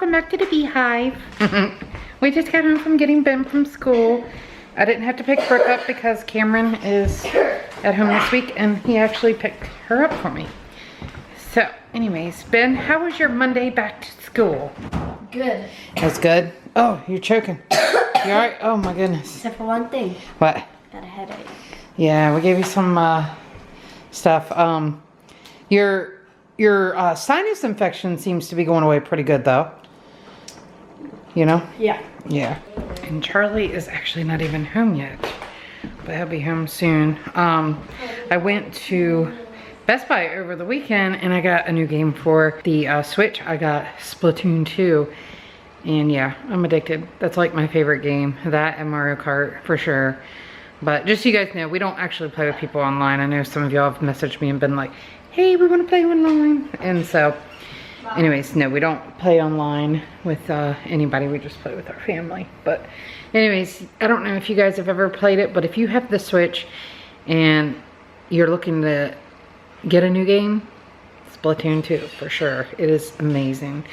welcome back to the beehive. We just got home from getting Ben from school. I didn't have to pick Brooke up because Cameron is at home this week and he actually picked her up for me. So anyways, Ben, how was your Monday back to school? Good. That's good? Oh, you're choking. You alright? Oh my goodness. Except for one thing. What? Got a headache. Yeah, we gave you some stuff. Your sinus infection seems to be going away pretty good though. You know? Yeah. Yeah. And Charlie is actually not even home yet, but he'll be home soon. I went to Best Buy over the weekend and I got a new game for the Switch. I got Splatoon 2. And yeah, I'm addicted. That's like my favorite game. That and Mario Kart for sure. But just so you guys know, we don't actually play with people online. I know some of y'all have messaged me and been like, hey, we want to play online. And so, anyways, no, we don't play online with anybody. We just play with our family. But anyways, I don't know if you guys have ever played it, but if you have the Switch and you're looking to get a new game, Splatoon 2 for sure. It is amazing.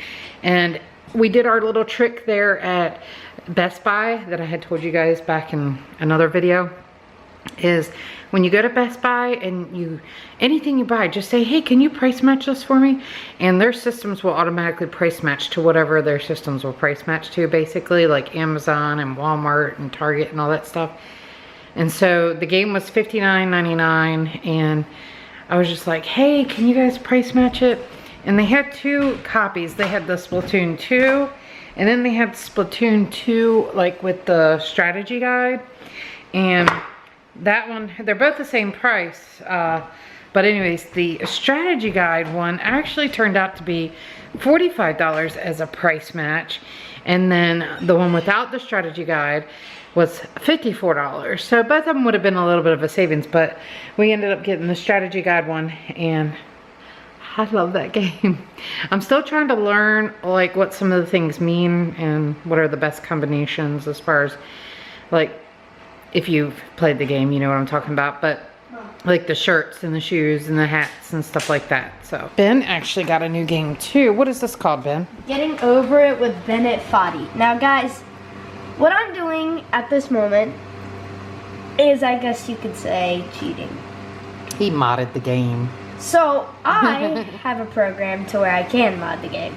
And we did our little trick there at Best Buy that I had told you guys back in another video. Is when you go to Best Buy and anything you buy, just say, hey, can you price match this for me? And their systems will automatically price match to whatever their systems will price match to, basically, like Amazon and Walmart and Target and all that stuff. And so the game was $59.99 and I was just like, hey, can you guys price match it? And they had two copies. They had the Splatoon 2 and then they had Splatoon 2 like with the strategy guide. And that one, they're both the same price. But anyways, the strategy guide one actually turned out to be $45 as a price match. And then the one without the strategy guide was $54. So both of them would have been a little bit of a savings, but we ended up getting the strategy guide one and I love that game. I'm still trying to learn like what some of the things mean and what are the best combinations as far as like, if you've played the game, you know what I'm talking about, but like the shirts and the shoes and the hats and stuff like that. So Ben actually got a new game too. What is this called, Ben? Getting Over It with Bennett Foddy. Now guys, what I'm doing at this moment is, I guess you could say, cheating. He modded the game. So I have a program to where I can mod the game.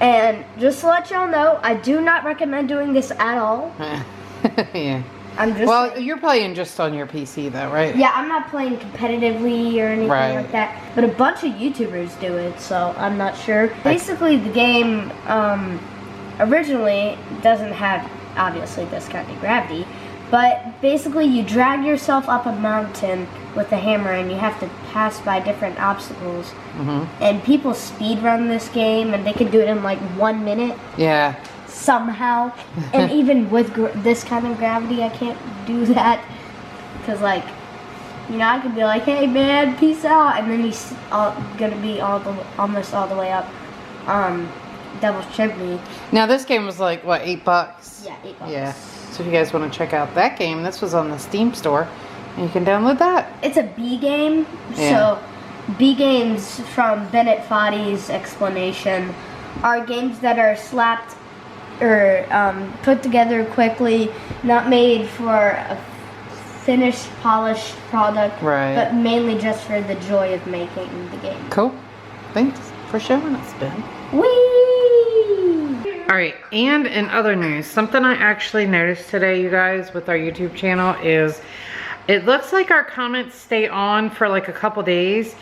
And just to let y'all know, I do not recommend doing this at all. Yeah. I'm just well, saying. You're playing just on your PC though, right? Yeah, I'm not playing competitively or anything like that. But a bunch of YouTubers do it, so I'm not sure. Basically, the game originally doesn't have, obviously, this kind of gravity. But basically, you drag yourself up a mountain with a hammer and you have to pass by different obstacles. And people speedrun this game and they can do it in like 1 minute. Yeah. Somehow. And even with this kind of gravity, I can't do that. Because, like, you know, I could be like, hey man, peace out. And then he's gonna be almost all the way up Devil's Chimney. Now, this game was like, what, $8? Yeah, $8. Yeah. So if you guys want to check out that game, this was on the Steam store. And you can download that. It's a B game. Yeah. So, B games, from Bennett Foddy's explanation, are games that are slapped or put together quickly, not made for a finished, polished product, but mainly just for the joy of making the game. Cool. Thanks for showing us, Ben. Whee! Alright, and in other news, something I actually noticed today, you guys, with our YouTube channel is it looks like our comments stay on for like a couple days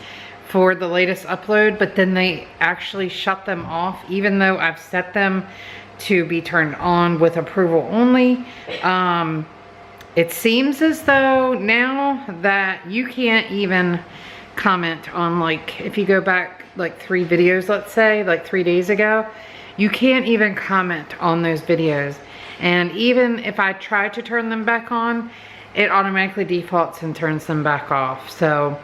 for the latest upload, but then they actually shut them off, even though I've set them to be turned on with approval only. It seems as though now that you can't even comment on, like, if you go back like 3 videos, let's say, like 3 days ago, you can't even comment on those videos. And even if I try to turn them back on, it automatically defaults and turns them back off. So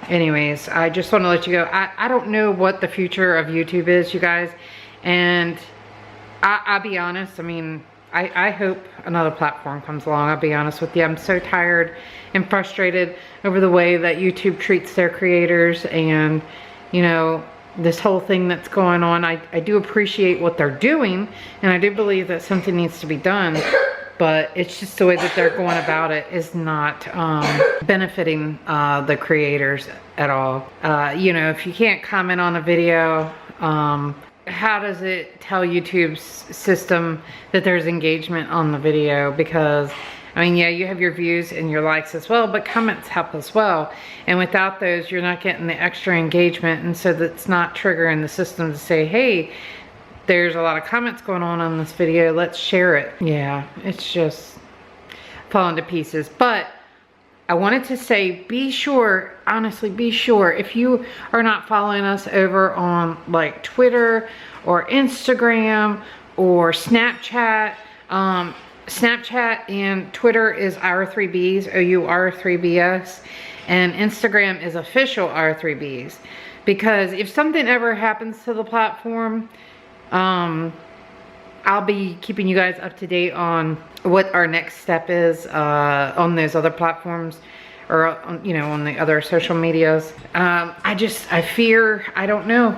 anyways, I just want to let you go. I don't know what the future of YouTube is, you guys. And I'll be honest, I mean, I hope another platform comes along. I'll be honest with you. I'm so tired and frustrated over the way that YouTube treats their creators. And, you know, this whole thing that's going on. I do appreciate what they're doing, and I do believe that something needs to be done, but it's just the way that they're going about it is not benefiting the creators at all. You know, if you can't comment on a video, how does it tell YouTube's system that there's engagement on the video? Because I mean, yeah, you have your views and your likes as well, but comments help as well. And without those, you're not getting the extra engagement. And so that's not triggering the system to say, hey, there's a lot of comments going on this video, let's share it. Yeah, it's just falling to pieces. But I wanted to say, be sure, honestly, be sure, if you are not following us over on like Twitter or Instagram or Snapchat, Snapchat and Twitter is our3bs, OUR3BS, and Instagram is official R3Bs. Because if something ever happens to the platform, I'll be keeping you guys up to date on what our next step is on those other platforms, or on, you know, on the other social medias. I fear, I don't know.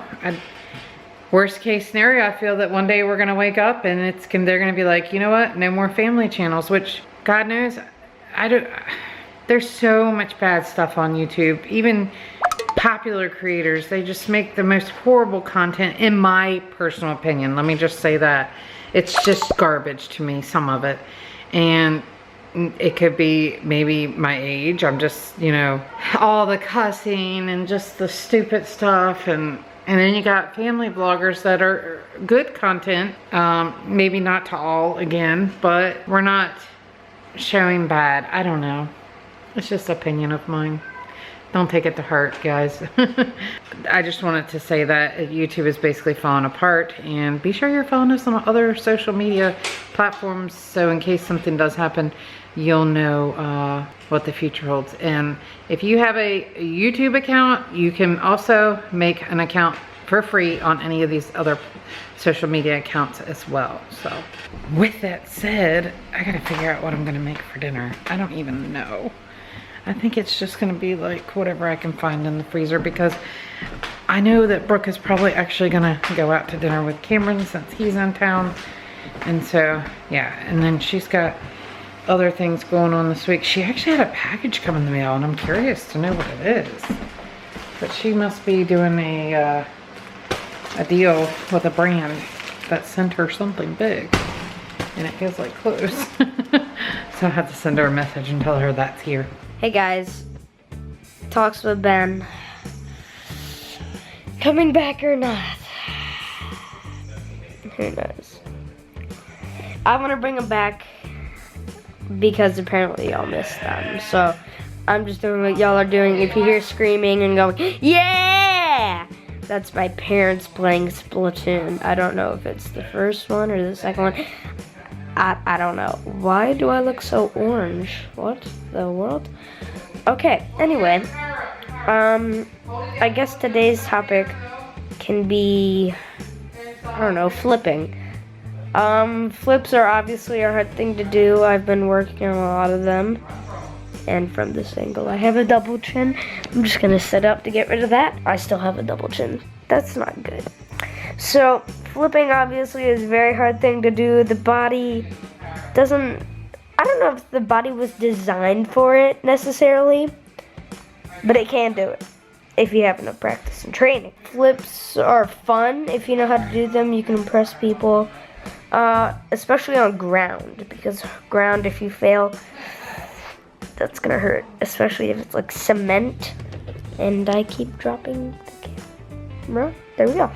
Worst case scenario, I feel that one day we're gonna wake up and they're gonna be like, you know what, no more family channels, which God knows, there's so much bad stuff on YouTube. Even popular creators, they just make the most horrible content, in my personal opinion. Let me just say that. It's just garbage to me, some of it. And it could be maybe my age. I'm just, you know, all the cussing and just the stupid stuff, and then you got family vloggers that are good content. Maybe not to all, again, but we're not showing bad. I don't know. It's just opinion of mine. Don't take it to heart, guys. I just wanted to say that YouTube is basically falling apart, and be sure you're following us on other social media platforms, so in case something does happen, you'll know what the future holds. And if you have a YouTube account, you can also make an account for free on any of these other social media accounts as well. So with that said, I gotta figure out what I'm gonna make for dinner. I don't even know. I think it's just gonna be like whatever I can find in the freezer, because I know that Brooke is probably actually gonna go out to dinner with Cameron since he's in town. And so, yeah, and then she's got other things going on this week. She actually had a package come in the mail, and I'm curious to know what it is. But she must be doing a deal with a brand that sent her something big, and it feels like clothes. So I have to send her a message and tell her that's here. Hey guys, talks with Ben. Coming back or not? Who knows? I want to bring them back because apparently y'all missed them. So I'm just doing what y'all are doing. If you hear screaming and going, yeah! That's my parents playing Splatoon. I don't know if it's the first one or the second one. I don't know. Why do I look so orange? What the world? Okay, anyway. I guess today's topic can be, I don't know, flipping. Flips are obviously a hard thing to do. I've been working on a lot of them. And from this angle, I have a double chin. I'm just gonna sit up to get rid of that. I still have a double chin. That's not good. So, flipping obviously is a very hard thing to do. The body doesn't, I don't know if the body was designed for it necessarily, but it can do it if you have enough practice and training. Flips are fun if you know how to do them. You can impress people, especially on ground, because ground, if you fail, that's gonna hurt, especially if it's like cement. And I keep dropping the camera. There we go.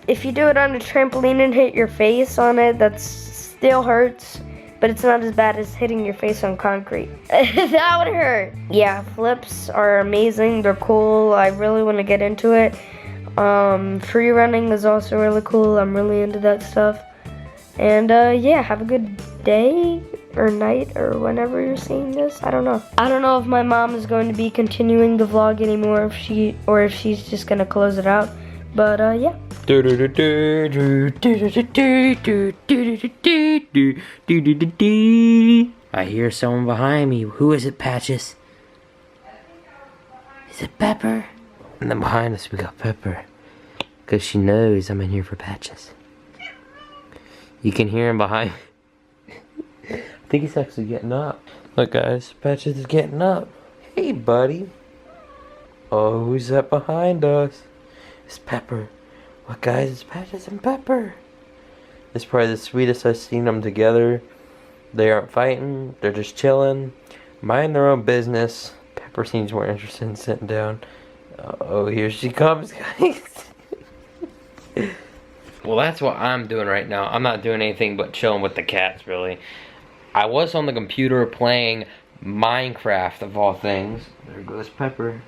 If you do it on a trampoline and hit your face on it, that still hurts, but it's not as bad as hitting your face on concrete. That would hurt. Yeah, flips are amazing. They're cool. I really want to get into it. Free running is also really cool. I'm really into that stuff. And yeah, have a good day or night or whenever you're seeing this. I don't know. I don't know if my mom is going to be continuing the vlog anymore, if she's just gonna close it out. But yeah. I hear someone behind me. Who is it, Patches? Is it Pepper? And then behind us we got Pepper. Because she knows I'm in here for Patches. You can hear him behind me. I think he's actually getting up. Look guys, Patches is getting up. Hey buddy. Oh, who's that behind us? It's Pepper. What guys, it's Patches and Pepper. It's probably the sweetest I've seen them together. They aren't fighting, they're just chilling, mind their own business. Pepper seems more interested in sitting down. Oh, here she comes, guys. Well, that's what I'm doing right now. I'm not doing anything but chilling with the cats, really. I was on the computer playing Minecraft, of all things. There goes Pepper.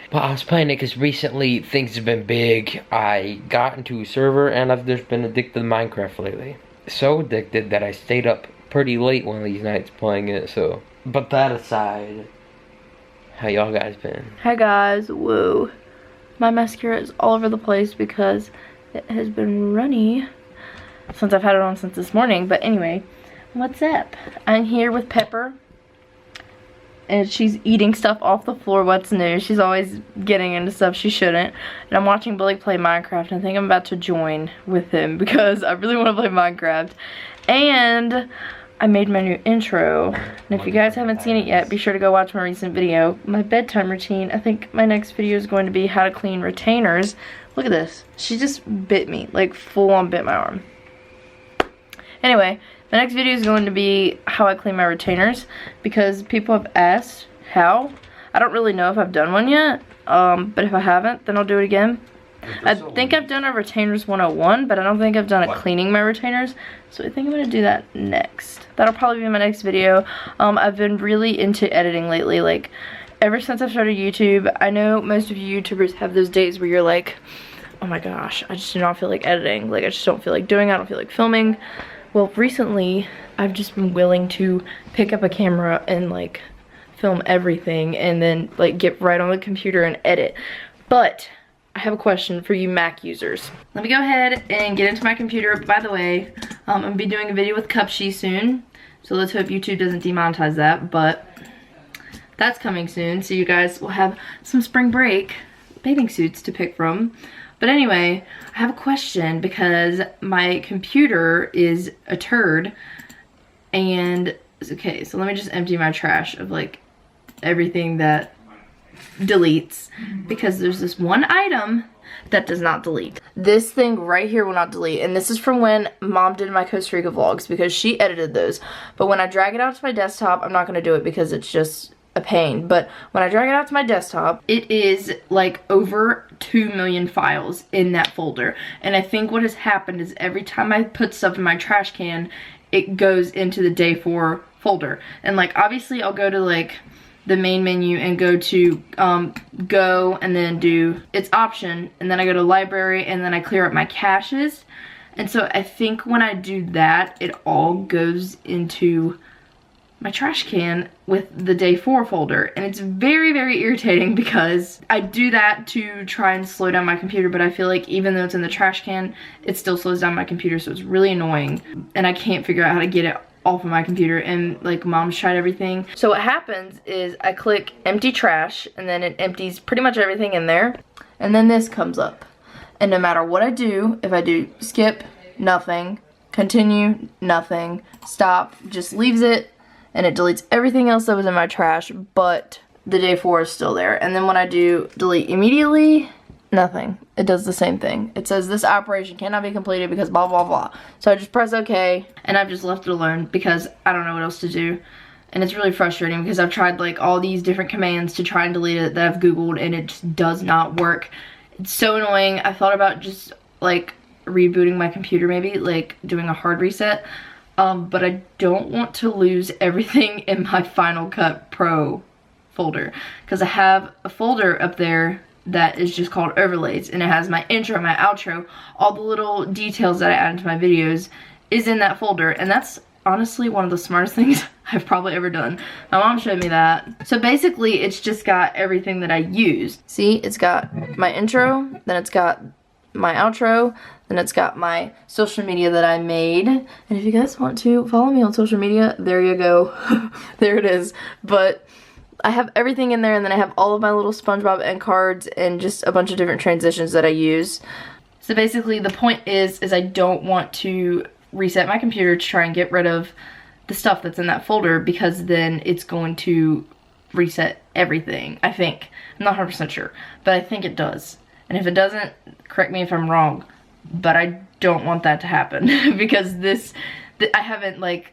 But I was playing it because recently things have been big. I got into a server and I've just been addicted to Minecraft lately. So addicted that I stayed up pretty late one of these nights playing it, so. But that aside, how y'all guys been? Hi guys, whoa. My mascara is all over the place because it has been runny since I've had it on since this morning. But anyway, what's up? I'm here with Pepper. And she's eating stuff off the floor. What's new? She's always getting into stuff she shouldn't. And I'm watching Billy play Minecraft. And I think I'm about to join with him because I really want to play Minecraft. And I made my new intro. And if you guys haven't seen it yet, be sure to go watch my recent video. My bedtime routine. I think my next video is going to be how to clean retainers. Look at this. She just bit me. Like full on bit my arm. Anyway. The next video is going to be how I clean my retainers because people have asked how. I don't really know if I've done one yet, but if I haven't, then I'll do it again. I think I've done a retainers 101, but I don't think I've done a cleaning my retainers, so I think I'm going to do that next. That'll probably be my next video. I've been really into editing lately, like ever since I've started YouTube. I know most of you YouTubers have those days where you're like, oh my gosh, I just do not feel like editing. Like I just don't feel like doing it. I don't feel like filming. Well, recently, I've just been willing to pick up a camera and, like, film everything and then, like, get right on the computer and edit. But, I have a question for you Mac users. Let me go ahead and get into my computer. By the way, I'm going to be doing a video with Cupshe soon. So, let's hope YouTube doesn't demonetize that. But, that's coming soon. So, you guys will have some spring break bathing suits to pick from. But anyway, I have a question because my computer is a turd and, okay, so let me just empty my trash of like everything that deletes because there's this one item that does not delete. This thing right here will not delete, and this is from when Mom did my Costa Rica vlogs because she edited those. But when I drag it out to my desktop, I'm not going to do it because it's just a pain. But when I drag it out to my desktop, it is like over 2 million files in that folder. And I think what has happened is every time I put stuff in my trash can, it goes into the day 4 folder. And like obviously I'll go to like the main menu and go to go and then do its option, and then I go to library and then I clear up my caches. And so I think when I do that, it all goes into my trash can with the day 4 folder, and it's very, very irritating because I do that to try and slow down my computer, but I feel like even though it's in the trash can, it still slows down my computer, so it's really annoying, and I can't figure out how to get it off of my computer, and like Mom's tried everything. So what happens is I click empty trash, and then it empties pretty much everything in there, and then this comes up, and no matter what I do, if I do skip, nothing, continue, nothing, stop, just leaves it, and it deletes everything else that was in my trash, but the day 4 is still there. And then when I do delete immediately, nothing. It does the same thing. It says this operation cannot be completed because blah, blah, blah. So I just press OK, and I've just left it alone because I don't know what else to do. And it's really frustrating because I've tried like all these different commands to try and delete it that I've Googled, and it just does not work. It's so annoying. I thought about just like rebooting my computer, maybe like doing a hard reset. But I don't want to lose everything in my Final Cut Pro folder because I have a folder up there that is just called overlays, and it has my intro, my outro, all the little details that I add into my videos is in that folder, and that's honestly one of the smartest things I've probably ever done. My mom showed me that. So basically it's just got everything that I use. See, it's got my intro, then it's got my outro, then it's got my social media that I made, and if you guys want to follow me on social media, there you go. There it is. But I have everything in there, and then I have all of my little SpongeBob end cards and just a bunch of different transitions that I use. So basically the point is I don't want to reset my computer to try and get rid of the stuff that's in that folder, because then it's going to reset everything, I think. I'm not 100% sure, but I think it does. And if it doesn't, correct me if I'm wrong, but I don't want that to happen because I haven't like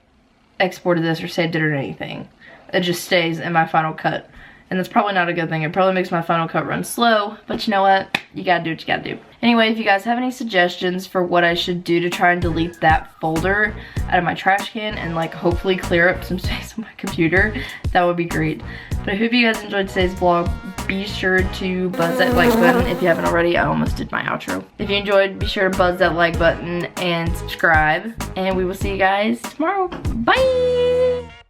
exported this or saved it or anything. It just stays in my Final Cut. And that's probably not a good thing. It probably makes my Final Cut run slow, but you know what? You gotta do what you gotta do. Anyway, if you guys have any suggestions for what I should do to try and delete that folder out of my trash can and like hopefully clear up some space on my computer, that would be great. But I hope you guys enjoyed today's vlog. Be sure to buzz that like button if you haven't already. I almost did my outro. If you enjoyed, be sure to buzz that like button and subscribe. And we will see you guys tomorrow. Bye!